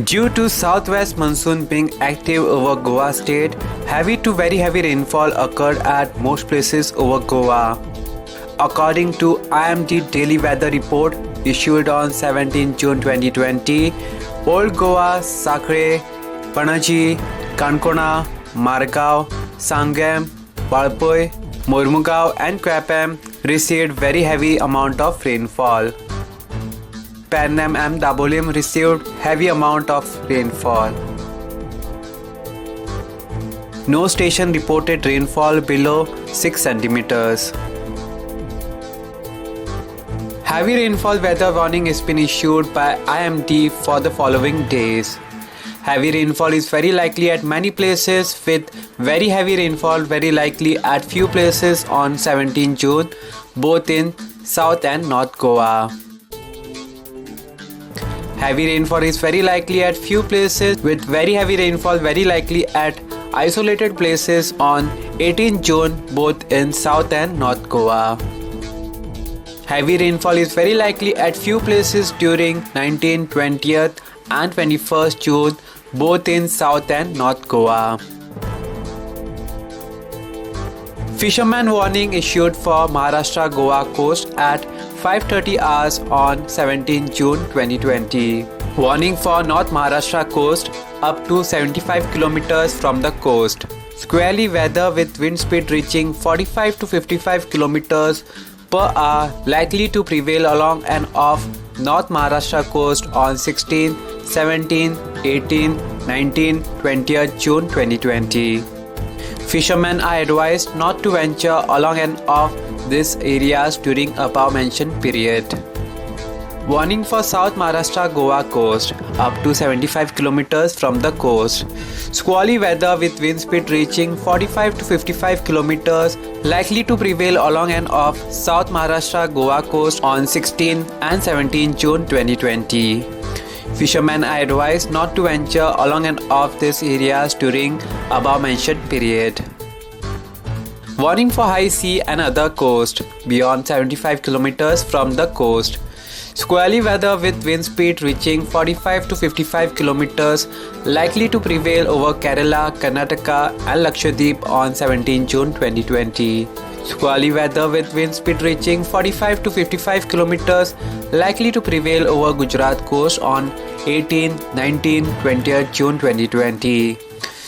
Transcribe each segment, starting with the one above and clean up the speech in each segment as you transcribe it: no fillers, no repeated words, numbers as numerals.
Due to southwest monsoon being active over Goa state, heavy to very heavy rainfall occurred at most places over Goa. According to IMD Daily Weather Report issued on 17 June 2020, Old Goa, Sakre, Panaji, Kankona, Margao, Sangam, Palpoi, Mormugao and Kwapam received very heavy amount of rainfall. Pannam and Dabolim received heavy amount of rainfall. No station reported rainfall below 6 centimeters. Heavy rainfall weather warning has been issued by IMD for the following days. Heavy rainfall is very likely at many places, with very heavy rainfall very likely at few places on 17 June, both in South and North Goa. Heavy rainfall is very likely at few places, with very heavy rainfall very likely at isolated places on 18 June, both in South and North Goa. Heavy rainfall is very likely at few places during 19th, 20th and 21st June, both in South and North Goa. Fisherman warning issued for Maharashtra Goa coast at 5:30 hours on 17 June 2020. Warning for North Maharashtra coast up to 75 km from the coast. Squally weather with wind speed reaching 45 to 55 km per hour likely to prevail along and off North Maharashtra coast on 16, 17, 18, 19, 20th June 2020. Fishermen are advised not to venture along and off these areas during above mentioned period. Warning for South Maharashtra Goa coast up to 75 km from the coast. Squally weather with wind speed reaching 45 to 55 km likely to prevail along and off South Maharashtra Goa coast on 16 and 17 June 2020. Fishermen are advised not to venture along and off these areas during above mentioned period. Warning for high sea and other coast beyond 75 km from the coast. Squally weather with wind speed reaching 45 to 55 km likely to prevail over Kerala, Karnataka and Lakshadweep on 17 June 2020. Squally weather with wind speed reaching 45 to 55 km likely to prevail over Gujarat coast on 18, 19, 20th June 2020.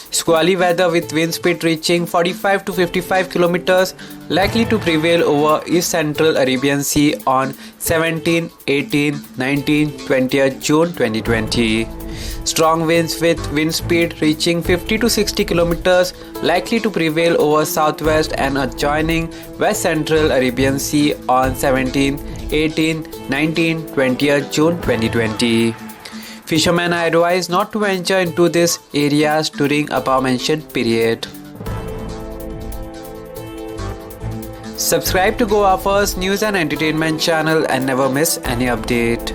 Squally weather with wind speed reaching 45 to 55 km likely to prevail over East Central Arabian Sea on 17, 18, 19, 20th June 2020. Strong winds with wind speed reaching 50 to 60 km likely to prevail over southwest and adjoining West Central Arabian Sea on 17, 18, 19, 20th June 2020. Fishermen are advised not to venture into these areas during above mentioned period. Subscribe to Goa First News and Entertainment channel and never miss any update.